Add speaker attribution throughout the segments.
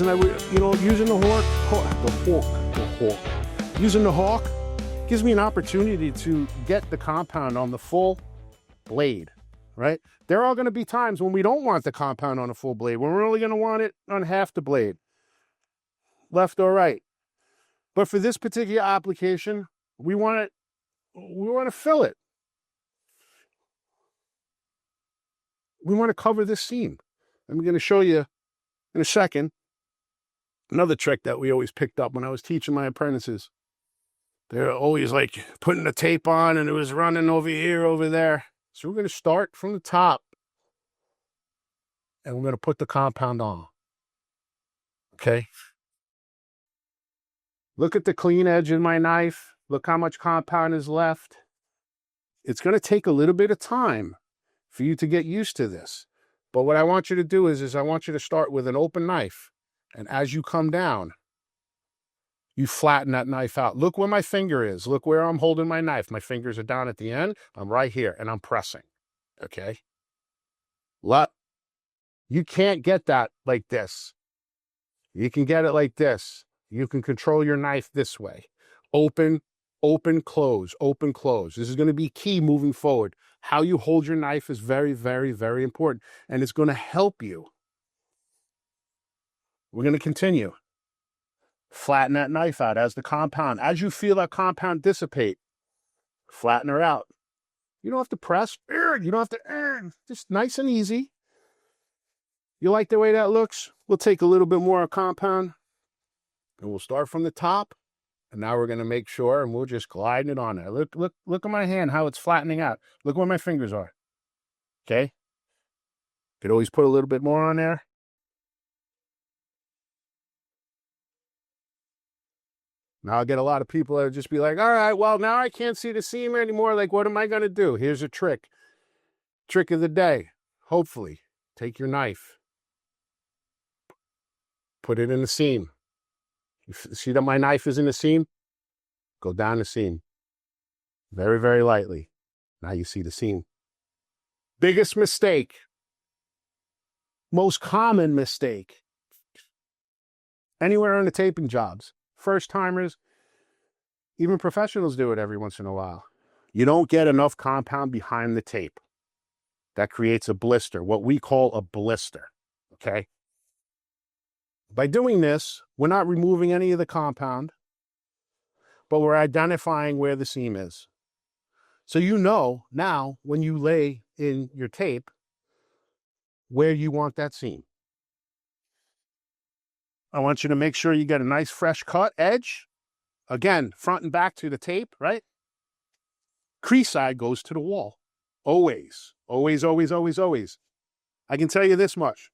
Speaker 1: reason using using the hawk gives me an opportunity to get the compound on the full blade, right? There are going to be times when we don't want the compound on a full blade, when we're only going to want it on half the blade, left or right. But for this particular application, we want to fill it. We want to cover this seam. I'm going to show you in a second another trick that we always picked up when I was teaching my apprentices. They're always like putting the tape on and it was running over here, over there. So we're going to start from the top and we're going to put the compound on. Okay. Look at the clean edge of my knife. Look how much compound is left. It's going to take a little bit of time for you to get used to this. But what I want you to do is I want you to start with an open knife. And as you come down, you flatten that knife out. Look where my finger is. Look where I'm holding my knife. My fingers are down at the end. I'm right here and I'm pressing. Okay. You can't get that like this. You can get it like this. You can control your knife this way. Open, open, close, open, close. This is going to be key moving forward. How you hold your knife is very, very, very important. And it's going to help you. We're going to continue. Flatten that knife out as you feel that compound dissipate, flatten her out. You don't have to press. You don't have to, just nice and easy. You like the way that looks? We'll take a little bit more compound and we'll start from the top. And now we're going to make sure and we'll just glide it on there. Look at my hand, how it's flattening out. Look where my fingers are. Okay. Could always put a little bit more on there. Now I'll get a lot of people that will just be like, all right, well, now I can't see the seam anymore. Like, what am I going to do? Here's a trick. Trick of the day. Hopefully, take your knife. Put it in the seam. You see that my knife is in the seam? Go down the seam. Very, very lightly. Now you see the seam. Biggest mistake. Most common mistake. Anywhere on the taping jobs. First timers, even professionals do it every once in a while. You don't get enough compound behind the tape. That creates a blister, what we call a blister, okay? By doing this, we're not removing any of the compound, but we're identifying where the seam is. So you know now when you lay in your tape where you want that seam. I want you to make sure you get a nice fresh cut edge. Again, front and back to the tape, right? Crease side goes to the wall. Always, always, always, always, always. I can tell you this much.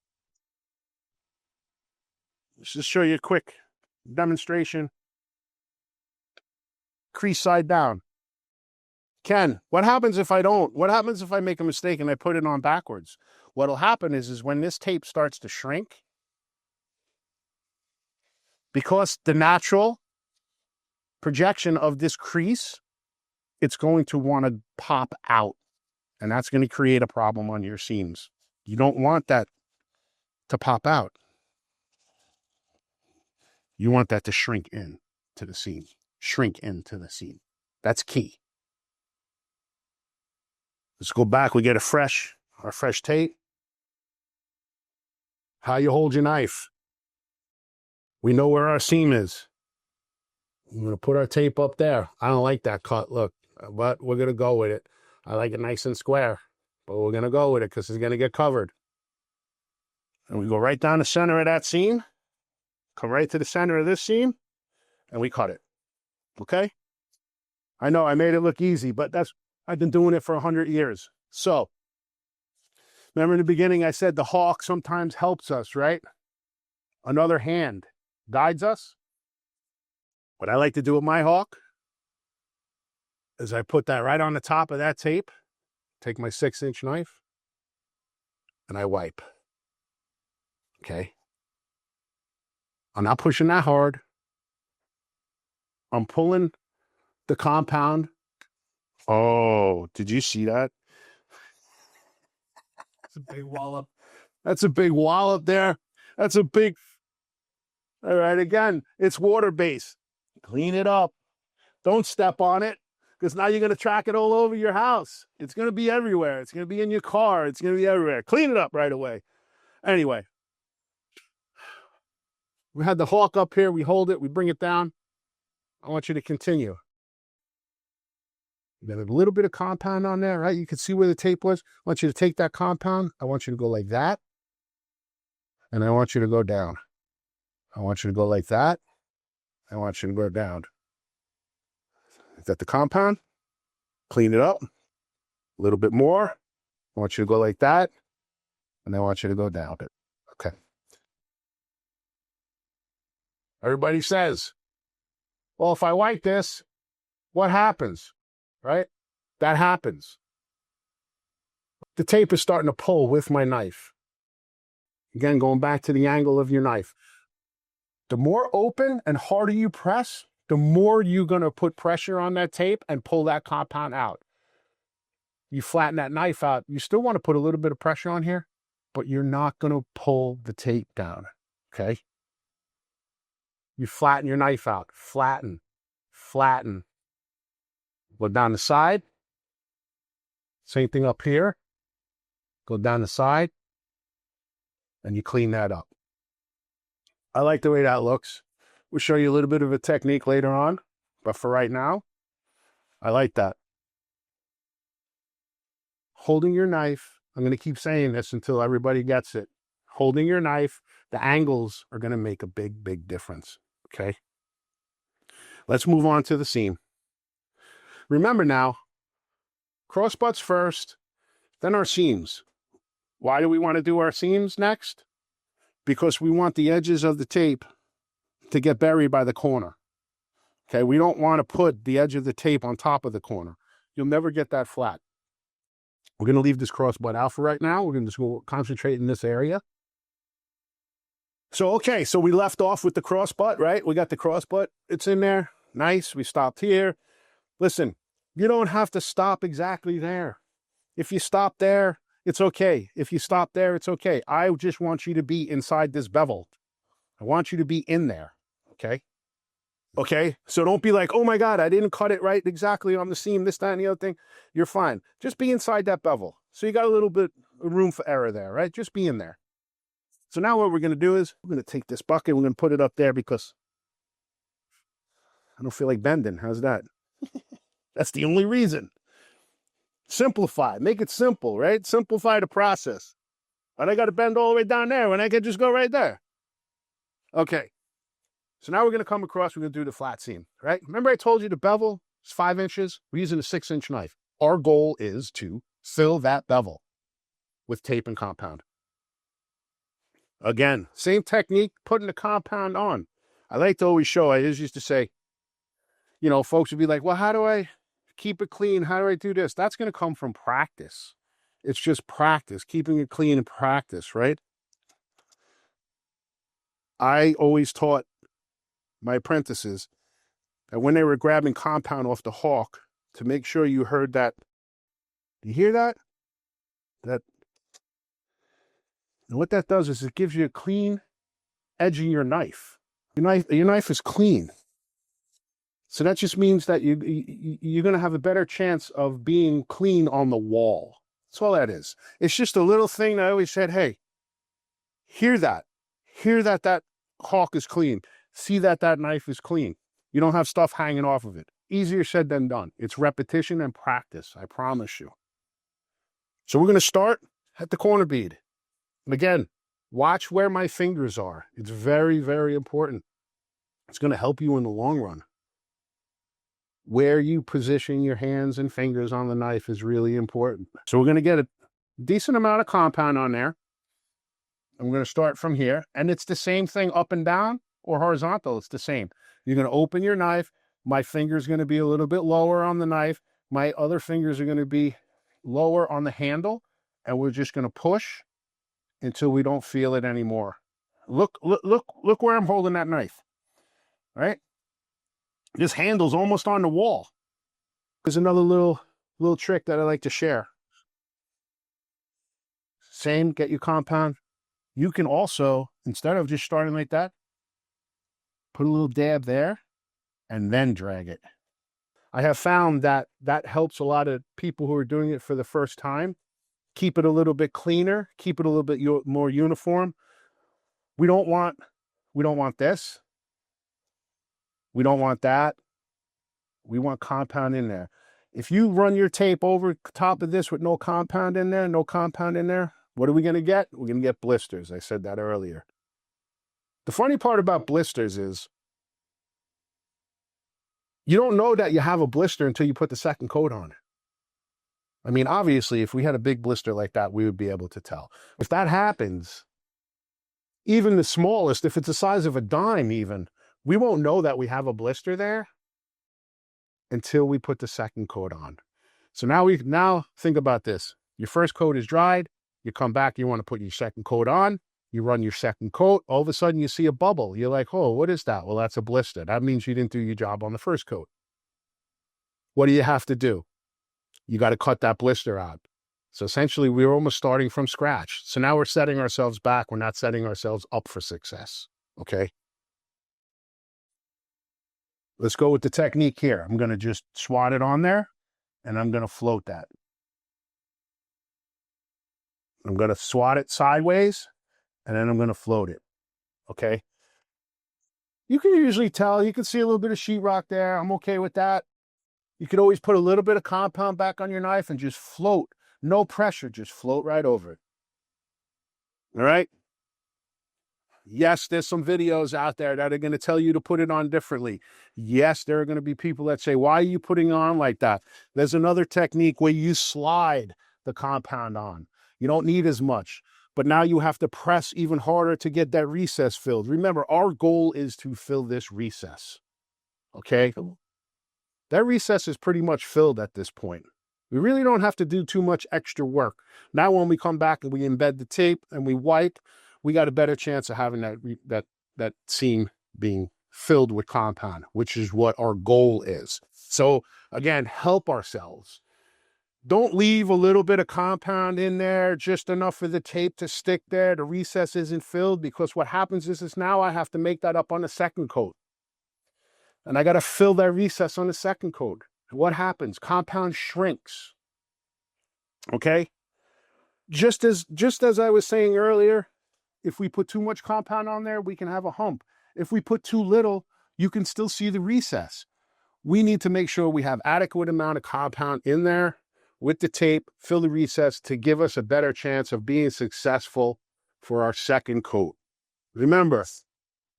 Speaker 1: Let's just show you a quick demonstration. Crease side down. Ken, what happens if I don't? What happens if I make a mistake and I put it on backwards? What'll happen is when this tape starts to shrink, because the natural projection of this crease, it's going to want to pop out. And that's going to create a problem on your seams. You don't want that to pop out. You want that to shrink in to the seam. Shrink into the seam. That's key. Let's go back. We get our fresh tape. How you hold your knife. We know where our seam is. I'm going to put our tape up there. I don't like that cut, look, but we're going to go with it. I like it nice and square, but we're going to go with it because it's going to get covered. And we go right down the center of that seam, come right to the center of this seam, and we cut it. Okay? I know I made it look easy, but I've been doing it for 100 years. So, remember in the beginning I said the hawk sometimes helps us, right? Another hand guides us. What I like to do with my hawk is I put that right on the top of that tape, take my 6-inch knife, and I wipe. Okay? I'm not pushing that hard. I'm pulling the compound. Oh, did you see that? That's a big wallop. That's a big wallop there. That's a big All right, again, it's water-based. Clean it up. Don't step on it, because now you're going to track it all over your house. It's going to be everywhere. It's going to be in your car. It's going to be everywhere. Clean it up right away. Anyway, we had the hawk up here. We hold it. We bring it down. I want you to continue. You got a little bit of compound on there, right? You can see where the tape was. I want you to take that compound. I want you to go like that. And I want you to go down. I want you to go like that. I want you to go down. Is that the compound? Clean it up. A little bit more. I want you to go like that. And I want you to go down it. Okay. Everybody says, well, if I wipe this, what happens? Right? That happens. The tape is starting to pull with my knife. Again, going back to the angle of your knife. The more open and harder you press, the more you're going to put pressure on that tape and pull that compound out. You flatten that knife out. You still want to put a little bit of pressure on here, but you're not going to pull the tape down, okay? You flatten your knife out. Flatten. Flatten. Go down the side. Same thing up here. Go down the side. And you clean that up. I like the way that looks. We'll show you a little bit of a technique later on, but for right now, I like that. Holding your knife, I'm going to keep saying this until everybody gets it. Holding your knife, the angles are going to make a big, big difference, okay? Let's move on to the seam. Remember now, cross butts first, then our seams. Why do we want to do our seams next? Because we want the edges of the tape to get buried by the corner. Okay, we don't want to put the edge of the tape on top of the corner. You'll never get that flat. We're going to leave this cross butt out for right now. We're going to just go concentrate in this area. So, okay, so we left off with the cross butt, right? We got the cross butt. It's in there. Nice. We stopped here. Listen, you don't have to stop exactly there. If you stop there, it's okay. If you stop there, it's okay. I just want you to be inside this bevel. I want you to be in there, okay? Okay, so don't be like, oh my God, I didn't cut it right exactly on the seam, this, that, and the other thing. You're fine. Just be inside that bevel. So you got a little bit of room for error there, right? Just be in there. So now what we're going to do is we're going to take this bucket, we're going to put it up there because I don't feel like bending. How's that? That's the only reason. Simplify. Make it simple, right? Simplify the process. And I got to bend all the way down there when I can just go right there. Okay. So now we're going to come across, we're going to do the flat seam, right? Remember I told you the bevel is 5 inches? We're using a 6-inch knife. Our goal is to fill that bevel with tape and compound. Again, same technique, putting the compound on. I like to always show, I used to say, you know, folks would be like, well, how do I keep it clean? How do I do this? That's going to come from practice. It's just practice, keeping it clean and practice, right? I always taught my apprentices that when they were grabbing compound off the hawk, to make sure you heard that. Do you hear that? And what that does is it gives you a clean edge of your knife. Your knife is clean. So that just means that you're going to have a better chance of being clean on the wall. That's all that is. It's just a little thing that I always said, hey, hear that. Hear that that hawk is clean. See that that knife is clean. You don't have stuff hanging off of it. Easier said than done. It's repetition and practice, I promise you. So we're going to start at the corner bead. And again, watch where my fingers are. It's very, very important. It's going to help you in the long run. Where you position your hands and fingers on the knife is really important. So we're going to get a decent amount of compound on there. I'm going to start from here. And it's the same thing up and down or horizontal. It's the same. You're going to open your knife. My finger's going to be a little bit lower on the knife. My other fingers are going to be lower on the handle. And we're just going to push until we don't feel it anymore. Look where I'm holding that knife. All right? This handle's almost on the wall. There's another little trick that I like to share. Same, get your compound. You can also, instead of just starting like that, Put a little dab there and then drag it. I have found that that helps a lot of people who are doing it for the first time. Keep it a little bit cleaner, keep it a little bit more uniform. We don't want this. We don't want that. We want compound in there. If you run your tape over top of this with no compound in there, what are we going to get? We're going to get blisters. I said that earlier. The funny part about blisters is you don't know that you have a blister until you put the second coat on it. I mean, obviously, if we had a big blister like that, we would be able to tell. If that happens, even the smallest, if it's the size of a dime even, we won't know that we have a blister there until we put the second coat on. So now think about this. Your first coat is dried. You come back, you want to put your second coat on. You run your second coat. All of a sudden, you see a bubble. You're like, oh, what is that? Well, that's a blister. That means you didn't do your job on the first coat. What do you have to do? You got to cut that blister out. So essentially, we're almost starting from scratch. So now we're setting ourselves back. We're not setting ourselves up for success. Okay? Let's go with the technique here. I'm going to just swat it on there, and I'm going to float that. I'm going to swat it sideways, and then I'm going to float it. Okay? You can usually tell. You can see a little bit of sheetrock there. I'm okay with that. You could always put a little bit of compound back on your knife and just float. No pressure. Just float right over it. All right? Yes, there's some videos out there that are going to tell you to put it on differently. Yes, there are going to be people that say, why are you putting it on like that? There's another technique where you slide the compound on. You don't need as much. But now you have to press even harder to get that recess filled. Remember, our goal is to fill this recess. Okay? That recess is pretty much filled at this point. We really don't have to do too much extra work. Now when we come back and we embed the tape and we wipe, we got a better chance of having that seam being filled with compound, which is what our goal is. So again, help ourselves. Don't leave a little bit of compound in there, just enough for the tape to stick there. The recess isn't filled, because what happens is now I have to make that up on the second coat. And I got to fill that recess on the second coat. What happens? Compound shrinks. Okay? Just as I was saying earlier, if we put too much compound on there, we can have a hump. If we put too little, you can still see the recess. We need to make sure we have adequate amount of compound in there with the tape, fill the recess to give us a better chance of being successful for our second coat. Remember,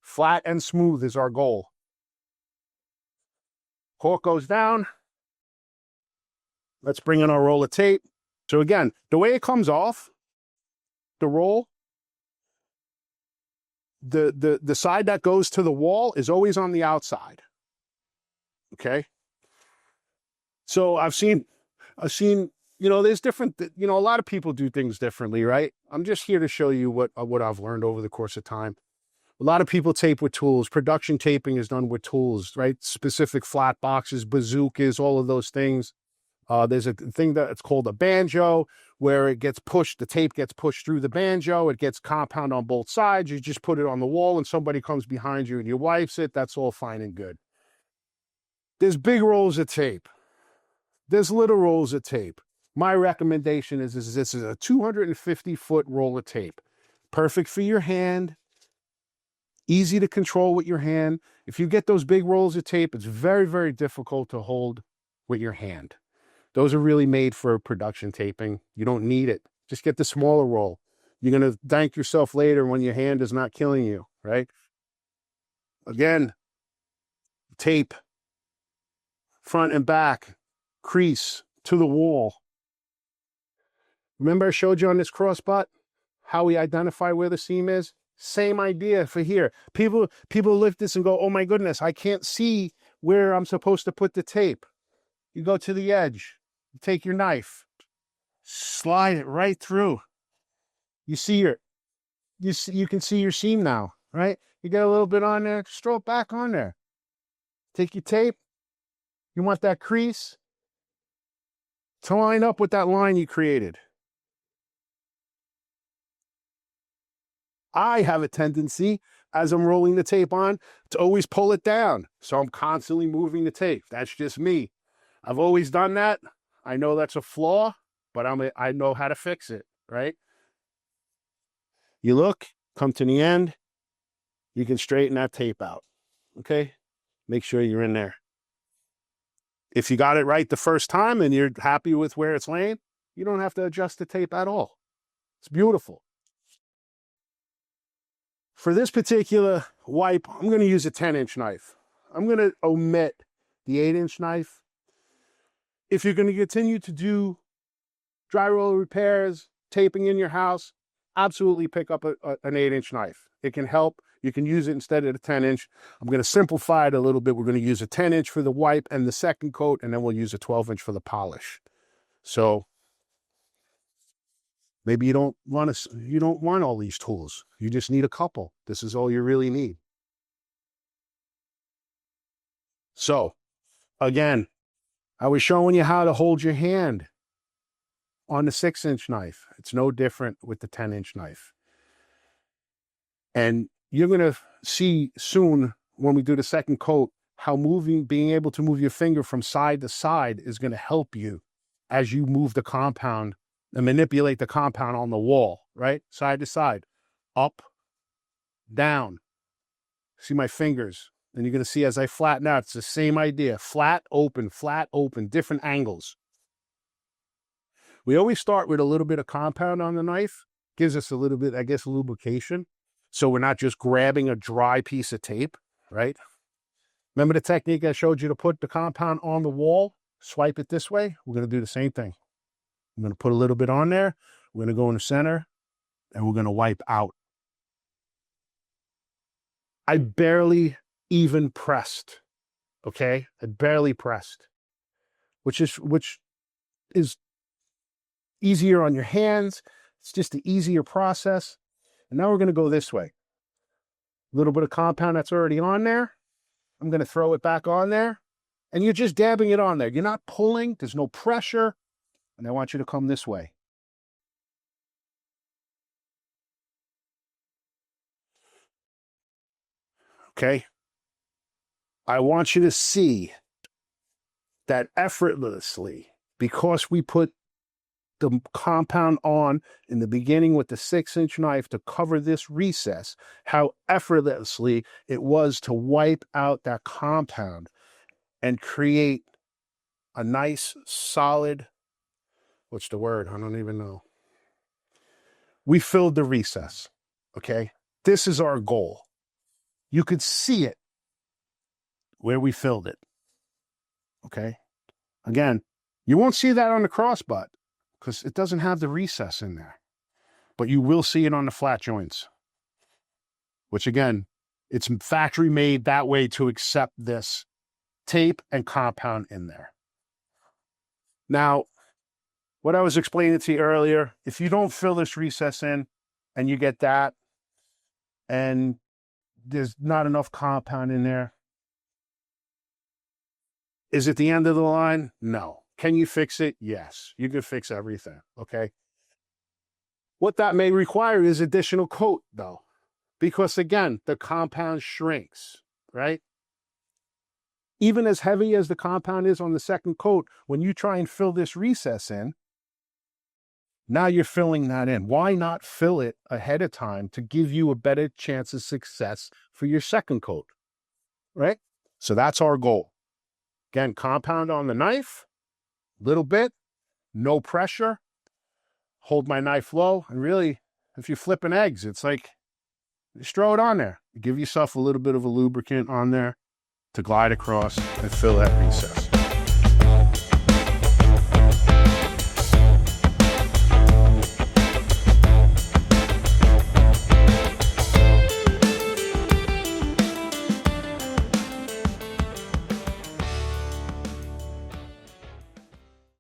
Speaker 1: flat and smooth is our goal. Cork goes down. Let's bring in our roll of tape. So again, the way it comes off, the roll, the side that goes to the wall is always on the outside. Okay? So I've seen, there's different, a lot of people do things differently, right? I'm just here to show you what I've learned over the course of time. A lot of people tape with tools. Production taping is done with tools, right? Specific flat boxes, bazookas, all of those things. There's a thing that's called a banjo, where it gets pushed, the tape gets pushed through the banjo. It gets compound on both sides. You just put it on the wall and somebody comes behind you and you wipes it. That's all fine and good. There's big rolls of tape. There's little rolls of tape. My recommendation is this is a 250-foot roll of tape. Perfect for your hand. Easy to control with your hand. If you get those big rolls of tape, it's very, very difficult to hold with your hand. Those are really made for production taping. You don't need it. Just get the smaller roll. You're going to thank yourself later when your hand is not killing you, right? Again, tape, front and back, crease to the wall. Remember I showed you on this cross butt how we identify where the seam is? Same idea for here. People lift this and go, oh my goodness, I can't see where I'm supposed to put the tape. You go to the edge, you take your knife, slide it right through. You can see your seam now, right? You get a little bit on there, just throw it back on there. Take your tape. You want that crease to line up with that line you created. I have a tendency, as I'm rolling the tape on to always pull it down. So I'm constantly moving the tape. That's just me. I've always done that. I know that's a flaw, but I know how to fix it, right? You look, come to the end, you can straighten that tape out, okay? Make sure you're in there. If you got it right the first time and you're happy with where it's laying, you don't have to adjust the tape at all. It's beautiful. For this particular wipe, I'm going to use a 10-inch knife. I'm going to omit the 8-inch knife. If you're going to continue to do drywall repairs, taping in your house, absolutely pick up an 8-inch knife. It can help. You can use it instead of the 10-inch. I'm going to simplify it a little bit. We're going to use a 10-inch for the wipe and the second coat, and then we'll use a 12-inch for the polish. So maybe you don't want all these tools. You just need a couple. This is all you really need. So again, I was showing you how to hold your hand on the 6-inch knife. It's no different with the 10-inch knife. And you're going to see soon when we do the second coat how being able to move your finger from side to side is going to help you as you move the compound and manipulate the compound on the wall, right? Side to side, up, down. See my fingers. And you're going to see as I flatten out, it's the same idea. Flat, open, different angles. We always start with a little bit of compound on the knife. Gives us a little bit, I guess, lubrication. So we're not just grabbing a dry piece of tape, right? Remember the technique I showed you to put the compound on the wall? Swipe it this way. We're going to do the same thing. I'm going to put a little bit on there. We're going to go in the center, and we're going to wipe out. I barely even pressed, okay? I barely pressed, which is easier on your hands. It's just the easier process. And now we're going to go this way. A little bit of compound that's already on there. I'm going to throw it back on there. And you're just dabbing it on there. You're not pulling. There's no pressure. And I want you to come this way. Okay? I want you to see that effortlessly, because we put the compound on in the beginning with the 6-inch knife to cover this recess, how effortlessly it was to wipe out that compound and create a nice, solid, what's the word? I don't even know. We filled the recess, okay? This is our goal. You could see it where we filled it, okay? Again, you won't see that on the crossbutt because it doesn't have the recess in there, but you will see it on the flat joints, which again, it's factory made that way to accept this tape and compound in there. Now, what I was explaining to you earlier, if you don't fill this recess in and you get that and there's not enough compound in there, is it the end of the line? No. Can you fix it? Yes. You can fix everything, okay? What that may require is additional coat, though, because, again, the compound shrinks, right? Even as heavy as the compound is on the second coat, when you try and fill this recess in, now you're filling that in. Why not fill it ahead of time to give you a better chance of success for your second coat, right? So that's our goal. Again, compound on the knife, little bit, no pressure, hold my knife low, and really, if you're flipping eggs, it's like, just throw it on there. Give yourself a little bit of a lubricant on there to glide across and fill that recess.